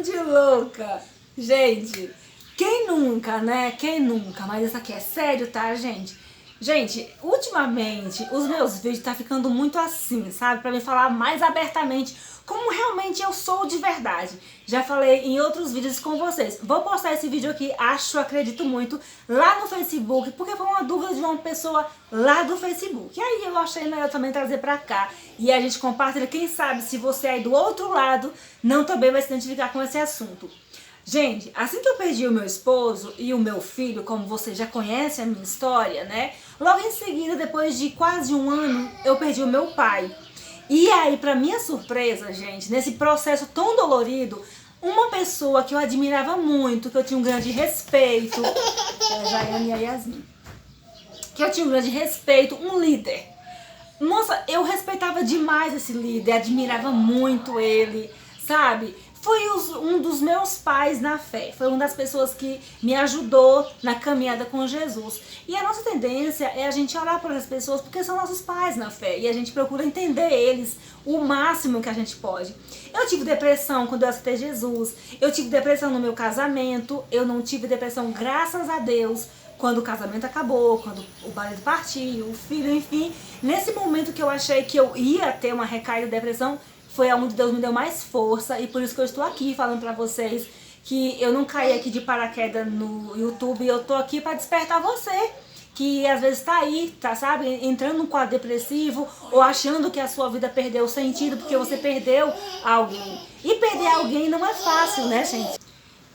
de louca. Gente, quem nunca, né? Quem nunca? Mas isso aqui é sério, tá, gente? Gente, ultimamente os meus vídeos tá ficando muito assim, sabe? Pra me falar mais abertamente como realmente eu sou de verdade. Já falei em outros vídeos com vocês. Vou postar esse vídeo aqui, acredito muito, lá no Facebook, porque foi uma dúvida de uma pessoa lá do Facebook. E aí eu achei melhor também trazer pra cá. E a gente compartilha, quem sabe se você aí do outro lado não também vai se identificar com esse assunto. Gente, assim que eu perdi o meu esposo e o meu filho, como você já conhece a minha história, né? Logo em seguida, depois de quase um ano, eu perdi o meu pai. E aí, pra minha surpresa, gente, nesse processo tão dolorido, uma pessoa que eu admirava muito, que eu tinha um grande respeito, a Jaiane e a Yasmin, que eu tinha um grande respeito, um líder. Nossa, eu respeitava demais esse líder, admirava muito ele, sabe? Foi um dos meus pais na fé, foi uma das pessoas que me ajudou na caminhada com Jesus. E a nossa tendência é a gente orar por essas pessoas porque são nossos pais na fé e a gente procura entender eles o máximo que a gente pode. Eu tive depressão quando eu aceitei Jesus, eu tive depressão no meu casamento, eu não tive depressão, graças a Deus, quando o casamento acabou, quando o marido partiu, o filho, enfim. Nesse momento que eu achei que eu ia ter uma recaída de depressão, foi onde Deus me deu mais força e por isso que eu estou aqui falando pra vocês que eu não caí aqui de paraquedas no YouTube, eu tô aqui pra despertar você, que às vezes tá aí, tá, sabe, entrando num quadro depressivo ou achando que a sua vida perdeu sentido porque você perdeu alguém. E perder alguém não é fácil, né, gente?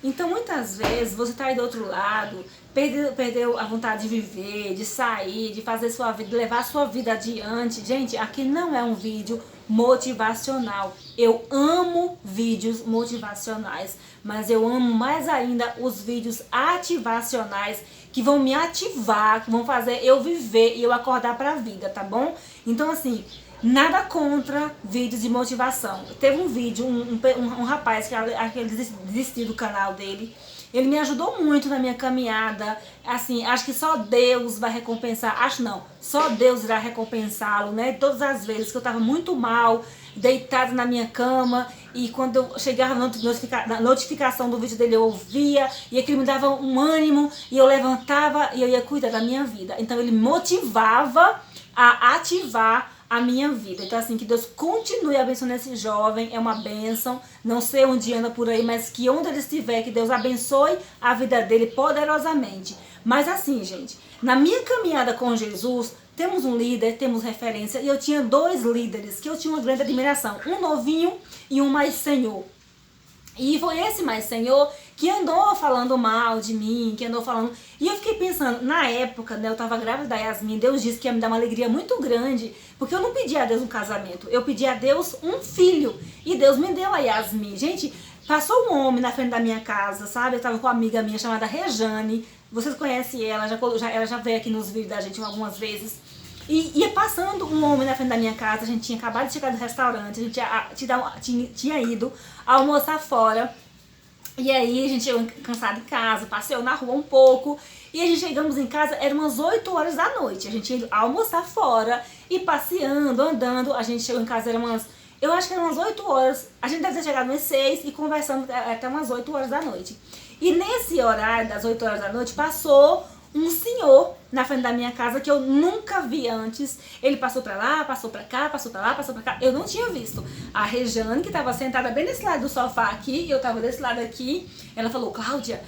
Então muitas vezes você tá aí do outro lado, perdeu a vontade de viver, de sair, de fazer sua vida, de levar a sua vida adiante. Gente, aqui não é um vídeo motivacional. Eu amo vídeos motivacionais, mas eu amo mais ainda os vídeos ativacionais que vão me ativar, que vão fazer eu viver e eu acordar pra vida, tá bom? Então assim, nada contra vídeos de motivação. Teve um vídeo, um rapaz que ele desistiu do canal dele. Ele me ajudou muito na minha caminhada. Assim, acho que só Deus vai recompensar. Acho não, só Deus irá recompensá-lo, né? Todas as vezes que eu tava muito mal, deitada na minha cama, e quando eu chegava na notificação do vídeo dele, eu ouvia, e aquilo me dava um ânimo, e eu levantava e eu ia cuidar da minha vida. Então ele motivava a ativar a minha vida. Então assim, que Deus continue abençoando esse jovem, é uma bênção, não sei onde anda por aí, mas que onde ele estiver, que Deus abençoe a vida dele poderosamente. Mas assim, gente, na minha caminhada com Jesus, temos um líder, temos referência, e eu tinha dois líderes que eu tinha uma grande admiração, um novinho e um mais senhor. E foi esse mais senhor que andou falando mal de mim, que andou falando... E eu fiquei pensando, na época, né, eu tava grávida da Yasmin, Deus disse que ia me dar uma alegria muito grande, porque eu não pedi a Deus um casamento, eu pedi a Deus um filho. E Deus me deu a Yasmin. Gente, passou um homem na frente da minha casa, sabe? Eu tava com uma amiga minha chamada Rejane, vocês conhecem ela, ela já veio aqui nos vídeos da gente algumas vezes. E ia passando um homem na frente da minha casa, a gente tinha acabado de chegar do restaurante, a gente tinha ido almoçar fora. E aí a gente chegou cansado em casa, passeou na rua um pouco. E a gente chegamos em casa, eram umas 8 horas da noite. A gente ia almoçar fora e passeando, andando. A gente chegou em casa, eram umas... Eu acho que eram umas 8 horas. A gente deve ter chegado umas 6 e conversando até umas 8 horas da noite. E nesse horário das 8 horas da noite passou um senhor na frente da minha casa que eu nunca vi antes. Ele passou pra lá, passou pra cá, passou pra lá, passou pra cá. Eu não tinha visto. A Rejane, que tava sentada bem desse lado do sofá aqui, e eu tava desse lado aqui, ela falou, Cláudia,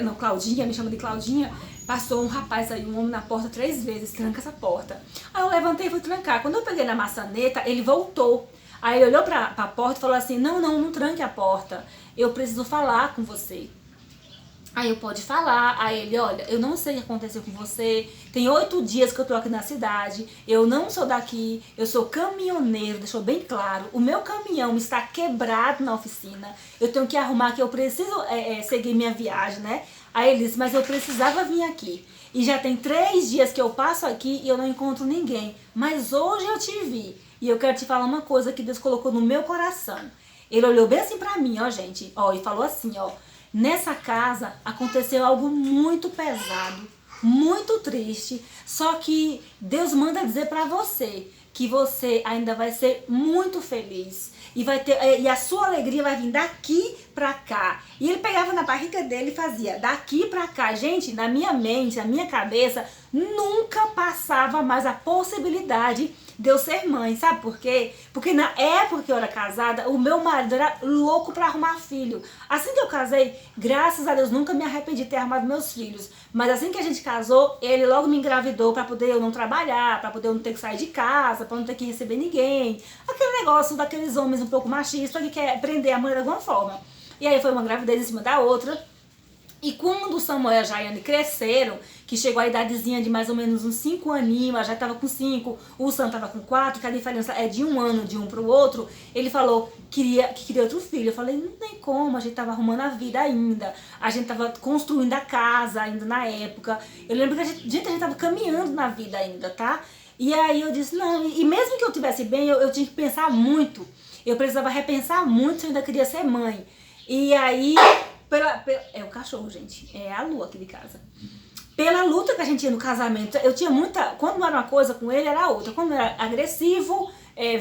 não, Claudinha, me chama de Claudinha, passou um rapaz aí, um homem na porta 3 vezes, tranca essa porta. Aí eu levantei e fui trancar. Quando eu peguei na maçaneta, ele voltou. Aí ele olhou pra porta e falou assim, não tranque a porta, eu preciso falar com você. Aí eu pode falar, aí ele, olha, eu não sei o que aconteceu com você, tem 8 dias que eu tô aqui na cidade, eu não sou daqui, eu sou caminhoneiro, deixou bem claro, o meu caminhão está quebrado na oficina, eu tenho que arrumar que eu preciso seguir minha viagem, né? Aí ele disse, mas eu precisava vir aqui, e já tem 3 dias que eu passo aqui e eu não encontro ninguém, mas hoje eu te vi, e eu quero te falar uma coisa que Deus colocou no meu coração. Ele olhou bem assim pra mim, ó gente, ó, e falou assim, ó, nessa casa aconteceu algo muito pesado, muito triste, só que Deus manda dizer pra você que você ainda vai ser muito feliz e a sua alegria vai vir daqui pra cá. E ele pegava na barriga dele e fazia daqui pra cá. Gente, na minha mente, na minha cabeça, nunca passava mais a possibilidade de eu ser mãe. Sabe por quê? Porque na época que eu era casada, o meu marido era louco pra arrumar filho. Assim que eu casei, graças a Deus, nunca me arrependi de ter arrumado meus filhos. Mas assim que a gente casou, ele logo me engravidou pra poder eu não trabalhar, pra poder eu não ter que sair de casa, pra não ter que receber ninguém. Aquele negócio daqueles homens um pouco machistas que quer prender a mulher de alguma forma. E aí foi uma gravidez em cima da outra. E quando o Samuel e a Jaiane cresceram, que chegou a idadezinha de mais ou menos uns 5 aninhos, a Jai tava com 5, o Sam tava com 4, que a diferença é de 1 ano de um pro outro, ele falou que queria outro filho. Eu falei, não tem como, a gente tava arrumando a vida ainda, a gente tava construindo a casa ainda na época. Eu lembro que a gente tava caminhando na vida ainda, tá? E aí eu disse, não, e mesmo que eu tivesse bem, eu tinha que pensar muito, eu precisava repensar muito se eu ainda queria ser mãe. E aí... é o cachorro, gente. É a Lu aqui de casa. Pela luta que a gente tinha no casamento, eu tinha muita... Quando não era uma coisa com ele, era outra. Quando era agressivo,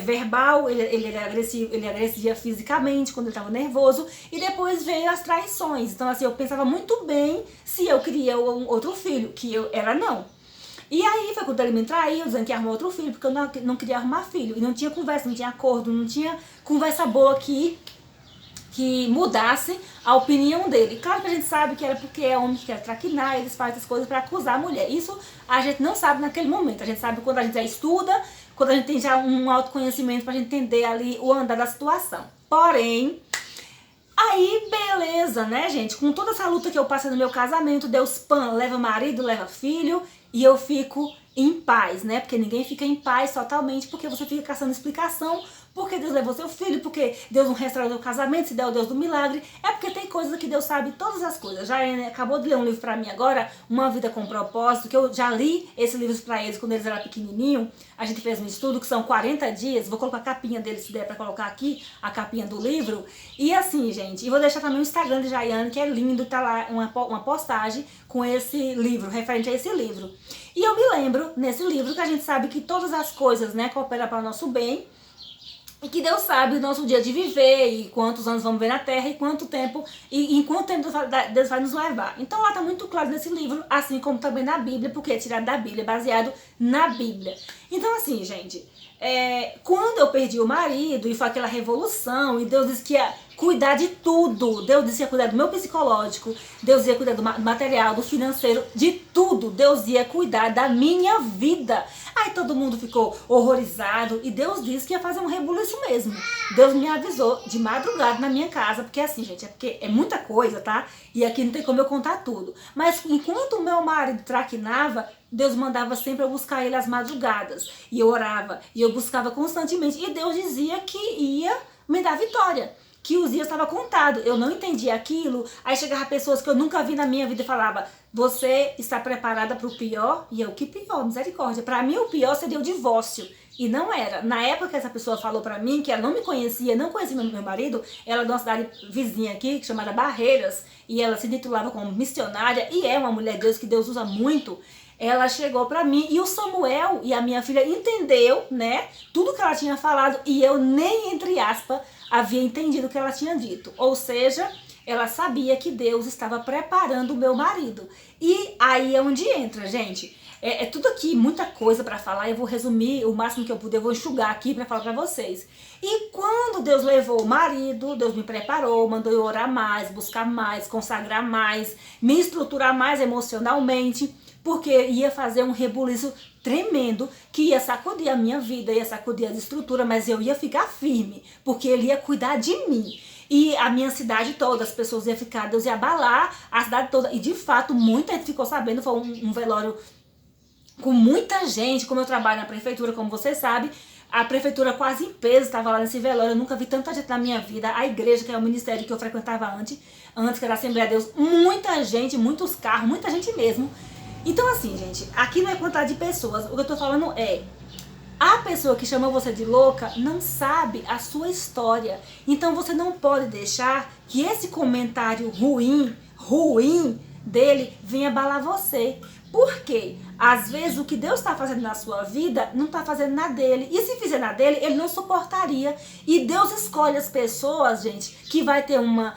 verbal, ele era agressivo, ele agredia fisicamente quando ele estava nervoso. E depois veio as traições. Então, assim, eu pensava muito bem se eu queria um outro filho, que eu era não. E aí foi quando ele me traiu, dizendo que ia arrumar outro filho, porque eu não queria arrumar filho. E não tinha conversa, não tinha acordo, não tinha conversa boa que mudasse a opinião dele. Claro que a gente sabe que era porque é homem que quer traquinar, eles fazem as coisas para acusar a mulher. Isso a gente não sabe naquele momento. A gente sabe quando a gente já estuda, quando a gente tem já um autoconhecimento pra gente entender ali o andar da situação. Porém, aí beleza, né, gente? Com toda essa luta que eu passei no meu casamento, Deus leva marido, leva filho, e eu fico em paz, né? Porque ninguém fica em paz totalmente, porque você fica caçando explicação. Porque Deus levou seu filho, porque Deus não restaurou o casamento, se der o Deus do milagre. É porque tem coisas que Deus sabe todas as coisas. Já acabou de ler um livro pra mim agora, Uma Vida com Propósito, que eu já li esse livro pra eles quando eles eram pequenininhos. A gente fez um estudo que são 40 dias. Vou colocar a capinha dele, se der pra colocar aqui, a capinha do livro. E assim, gente, e vou deixar também o Instagram de Jaiane, que é lindo, tá lá uma postagem com esse livro, referente a esse livro. E eu me lembro, nesse livro, que a gente sabe que todas as coisas, né, cooperam para o nosso bem. E que Deus sabe o nosso dia de viver, e quantos anos vamos ver na Terra, e quanto tempo, e em quanto tempo Deus vai nos levar. Então lá está muito claro nesse livro, assim como também na Bíblia, porque é tirado da Bíblia, baseado na Bíblia. Então assim, gente, quando eu perdi o marido, e foi aquela revolução, e Deus disse que ia cuidar de tudo, Deus disse que ia cuidar do meu psicológico, Deus ia cuidar do material, do financeiro, de tudo, Deus ia cuidar da minha vida. Aí todo mundo ficou horrorizado, e Deus disse que ia fazer um rebuliço mesmo. Deus me avisou de madrugada na minha casa, porque assim, gente, porque é muita coisa, tá? E aqui não tem como eu contar tudo. Mas enquanto o meu marido traquinava, Deus mandava sempre eu buscar ele às madrugadas. E eu orava, e eu buscava constantemente. E Deus dizia que ia me dar vitória, que os dias estavam contados. Eu não entendia aquilo. Aí chegava pessoas que eu nunca vi na minha vida e falava, você está preparada para o pior? E eu, que pior? Misericórdia. Para mim o pior seria o divórcio. E não era. Na época que essa pessoa falou pra mim, que ela não me conhecia, não conhecia meu marido, ela é de uma cidade vizinha aqui, chamada Barreiras, e ela se titulava como missionária, e é uma mulher de Deus que Deus usa muito. Ela chegou pra mim, e o Samuel e a minha filha entendeu, né, tudo que ela tinha falado, e eu nem, entre aspas, havia entendido o que ela tinha dito. Ou seja, ela sabia que Deus estava preparando o meu marido. E aí é onde entra, gente. É tudo aqui, muita coisa pra falar. Eu vou resumir o máximo que eu puder, eu vou enxugar aqui pra falar pra vocês. E quando Deus levou o marido, Deus me preparou, mandou eu orar mais, buscar mais, consagrar mais, me estruturar mais emocionalmente, porque ia fazer um rebuliço tremendo, que ia sacudir a minha vida, ia sacudir as estruturas, mas eu ia ficar firme, porque ele ia cuidar de mim. E a minha cidade toda, as pessoas iam ficar, Deus ia abalar a cidade toda. E de fato, muita gente ficou sabendo, foi um velório com muita gente. Como eu trabalho na prefeitura, como você sabe, a prefeitura quase em peso estava lá nesse velório. Eu nunca vi tanta gente na minha vida. A igreja, que é o ministério que eu frequentava antes que era a Assembleia de Deus, muita gente, muitos carros, muita gente mesmo. Então assim, gente, aqui não é quantidade de pessoas, o que eu tô falando é, a pessoa que chamou você de louca não sabe a sua história. Então você não pode deixar que esse comentário ruim dele vem abalar você. Por quê? Às vezes o que Deus está fazendo na sua vida não está fazendo na dele. E se fizer na dele, ele não suportaria. E Deus escolhe as pessoas, gente, que vai ter uma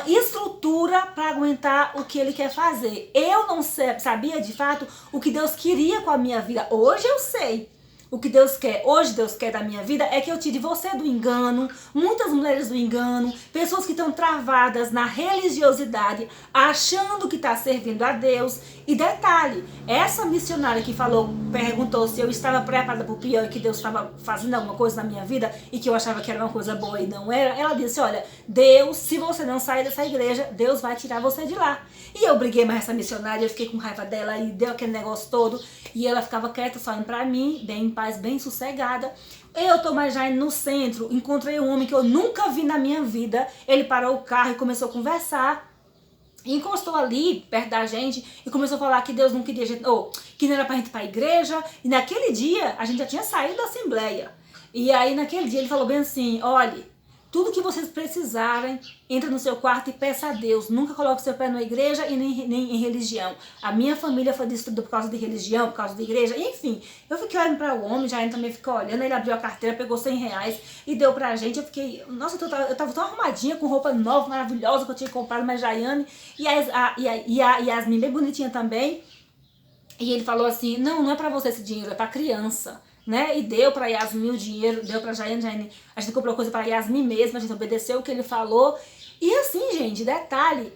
estrutura para aguentar o que ele quer fazer. Eu não sabia de fato o que Deus queria com a minha vida. Hoje eu sei. O que Deus quer, hoje Deus quer da minha vida é que eu tire você do engano, muitas mulheres do engano, pessoas que estão travadas na religiosidade, achando que está servindo a Deus. E detalhe, essa missionária que perguntou se eu estava preparada para o pior e que Deus estava fazendo alguma coisa na minha vida e que eu achava que era uma coisa boa e não era, ela disse, olha, Deus, se você não sair dessa igreja, Deus vai tirar você de lá. E eu briguei mais essa missionária, eu fiquei com raiva dela e deu aquele negócio todo. E ela ficava quieta, só indo pra mim, bem em paz, bem sossegada. Eu tô mais já indo no centro, encontrei um homem que eu nunca vi na minha vida. Ele parou o carro e começou a conversar. Encostou ali, perto da gente, e começou a falar que Deus não queria gente, que não era pra gente ir pra igreja. E naquele dia, a gente já tinha saído da assembleia. E aí, naquele dia, ele falou bem assim, olha, tudo que vocês precisarem, entra no seu quarto e peça a Deus. Nunca coloque seu pé na igreja e nem em religião. A minha família foi destruída por causa de religião, por causa de igreja. Enfim, eu fiquei olhando para o homem, já ele também ficou olhando. Ele abriu a carteira, pegou R$100 e deu pra gente. Eu fiquei, nossa, eu tava tão arrumadinha, com roupa nova, maravilhosa, que eu tinha comprado na Jaiane. E a Yasmin, bem bonitinha também. E ele falou assim, não é pra você esse dinheiro, é pra criança. Né? E deu pra Yasmin o dinheiro, deu pra Jaiane, a gente comprou coisa pra Yasmin mesmo, a gente obedeceu o que ele falou. E assim, gente, detalhe,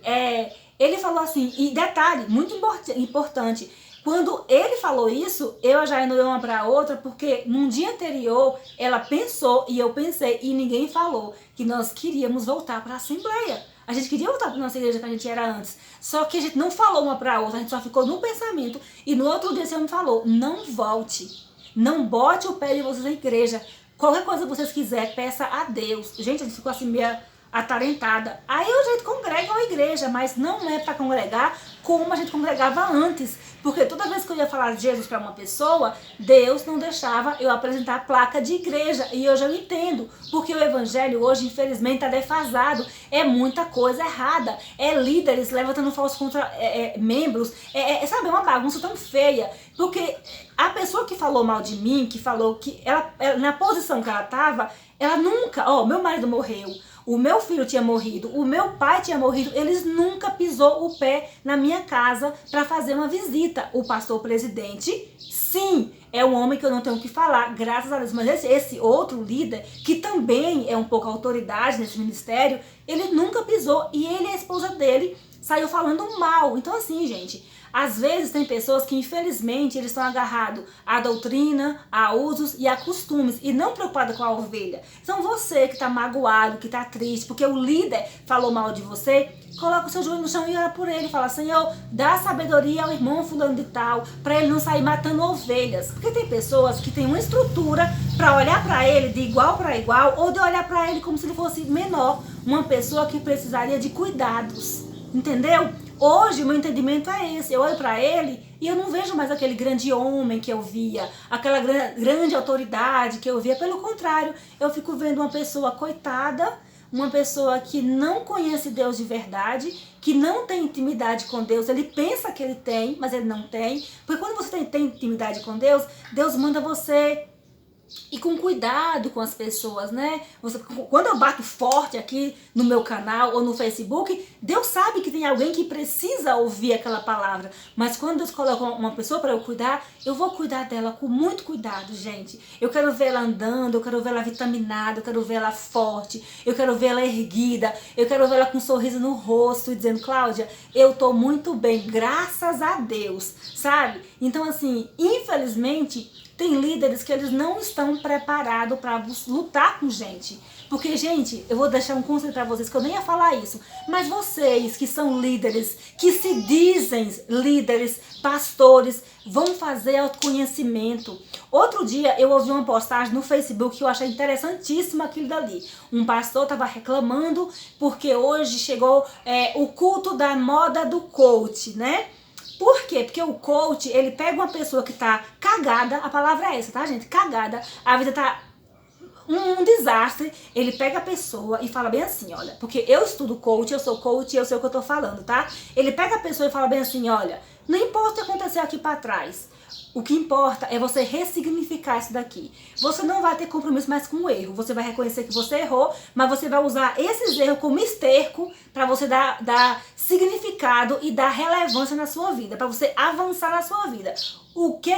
ele falou assim, e detalhe, muito importante, quando ele falou isso, eu e a Jaiane olhamos uma pra outra, porque num dia anterior, ela pensou e eu pensei, e ninguém falou, que nós queríamos voltar pra Assembleia. A gente queria voltar pra nossa igreja que a gente era antes. Só que a gente não falou uma pra outra, a gente só ficou no pensamento. E no outro dia esse homem falou, não volte. Não bote o pé de vocês na igreja. Qualquer coisa que vocês quiserem, peça a Deus. Gente, ele ficou assim meio atarentada. Aí a gente congrega uma igreja, mas não é para congregar como a gente congregava antes. Porque toda vez que eu ia falar de Jesus para uma pessoa, Deus não deixava eu apresentar a placa de igreja. E hoje eu entendo. Porque o evangelho hoje, infelizmente, está defasado. É muita coisa errada. É líderes levantando falsos contra membros. Sabe, é uma bagunça tão feia. Porque a pessoa que falou mal de mim, que falou que ela na posição que ela estava, ela nunca... meu marido morreu. O meu filho tinha morrido, o meu pai tinha morrido, eles nunca pisou o pé na minha casa para fazer uma visita. O pastor presidente, sim, é um homem que eu não tenho o que falar, graças a Deus. Mas esse outro líder, que também é um pouco autoridade nesse ministério, ele nunca pisou e ele e a esposa dele saiu falando mal. Então assim, gente... Às vezes tem pessoas que infelizmente eles estão agarrados à doutrina, a usos e a costumes e não preocupados com a ovelha. Então você que está magoado, que está triste, porque o líder falou mal de você, coloca o seu joelho no chão e ora por ele. Fala, Senhor, dá sabedoria ao irmão fulano de tal, para ele não sair matando ovelhas. Porque tem pessoas que têm uma estrutura para olhar para ele de igual para igual ou de olhar para ele como se ele fosse menor. Uma pessoa que precisaria de cuidados. Entendeu? Hoje o meu entendimento é esse. Eu olho pra ele e eu não vejo mais aquele grande homem que eu via, aquela grande autoridade que eu via. Pelo contrário, eu fico vendo uma pessoa coitada, uma pessoa que não conhece Deus de verdade, que não tem intimidade com Deus. Ele pensa que ele tem, mas ele não tem. Porque quando você tem intimidade com Deus, Deus manda você... E com cuidado com as pessoas, né? Quando eu bato forte aqui no meu canal ou no Facebook, Deus sabe que tem alguém que precisa ouvir aquela palavra. Mas quando Deus coloca uma pessoa para eu cuidar, eu vou cuidar dela com muito cuidado, gente. Eu quero ver ela andando, eu quero ver ela vitaminada, eu quero ver ela forte, eu quero ver ela erguida, eu quero ver ela com um sorriso no rosto e dizendo, Cláudia, eu tô muito bem, graças a Deus, sabe? Então assim, infelizmente... Tem líderes que eles não estão preparados para lutar com gente. Porque, gente, eu vou deixar um conselho para vocês, que eu nem ia falar isso. Mas vocês que são líderes, que se dizem líderes, pastores, vão fazer autoconhecimento. Outro dia eu ouvi uma postagem no Facebook que eu achei interessantíssima aquilo dali. Um pastor estava reclamando porque hoje chegou o culto da moda do coach, né? Por quê? Porque o coach, ele pega uma pessoa que tá cagada, a palavra é essa, tá, gente? Cagada, a vida tá um desastre, ele pega a pessoa e fala bem assim, olha, porque eu estudo coach, eu sou coach e eu sei o que eu tô falando, tá? Ele pega a pessoa e fala bem assim, olha, não importa o que aconteceu aqui pra trás, o que importa é você ressignificar isso daqui. Você não vai ter compromisso mais com o erro. Você vai reconhecer que você errou, mas você vai usar esses erros como esterco para você dar significado e dar relevância na sua vida, para você avançar na sua vida. O que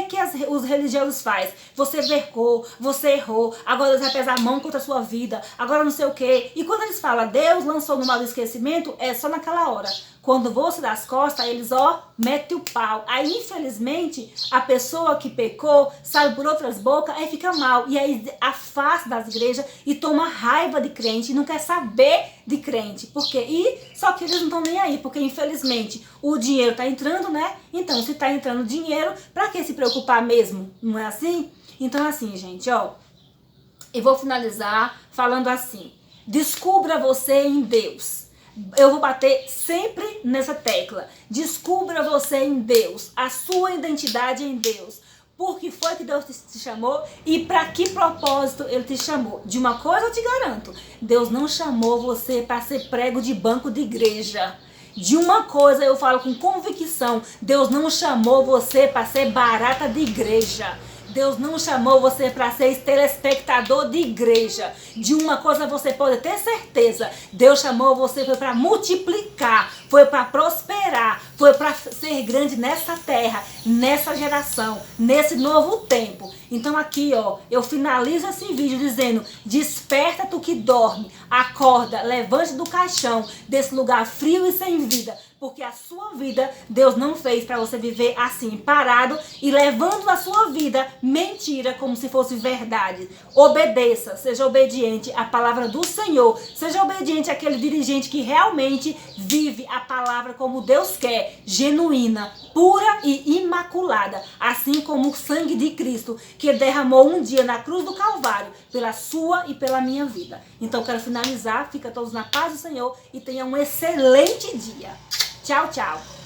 os religiosos fazem? Você vercou, você errou, agora Deus vai pesar a mão contra a sua vida, agora não sei o quê. E quando eles falam, Deus lançou no mar do esquecimento, é só naquela hora. Quando você dá as costas, eles, metem o pau. Aí, infelizmente, a pessoa que pecou, sai por outras bocas, aí fica mal. E aí afasta das igrejas e toma raiva de crente, e não quer saber de crente. Por quê? Só que eles não estão nem aí, porque infelizmente o dinheiro tá entrando, né? Então, se tá entrando dinheiro, pra que se preocupar mesmo? Não é assim? Então, assim, gente, eu vou finalizar falando assim. Descubra você em Deus. Eu vou bater sempre nessa tecla. Descubra você em Deus. A sua identidade em Deus. Por que foi que Deus te chamou e para que propósito Ele te chamou. De uma coisa eu te garanto. Deus não chamou você para ser prego de banco de igreja. De uma coisa eu falo com convicção. Deus não chamou você para ser barata de igreja. Deus não chamou você para ser telespectador de igreja. De uma coisa você pode ter certeza. Deus chamou você para multiplicar, foi para prosperar, foi para ser grande nessa terra, nessa geração, nesse novo tempo. Então aqui, eu finalizo esse vídeo dizendo, desperta tu que dorme, acorda, levante do caixão desse lugar frio e sem vida. Porque a sua vida, Deus não fez para você viver assim, parado e levando a sua vida mentira como se fosse verdade. Obedeça, seja obediente à palavra do Senhor. Seja obediente àquele dirigente que realmente vive a palavra como Deus quer, genuína, pura e imaculada. Assim como o sangue de Cristo que derramou um dia na cruz do Calvário pela sua e pela minha vida. Então eu quero finalizar, fica todos na paz do Senhor e tenha um excelente dia. Tchau, tchau.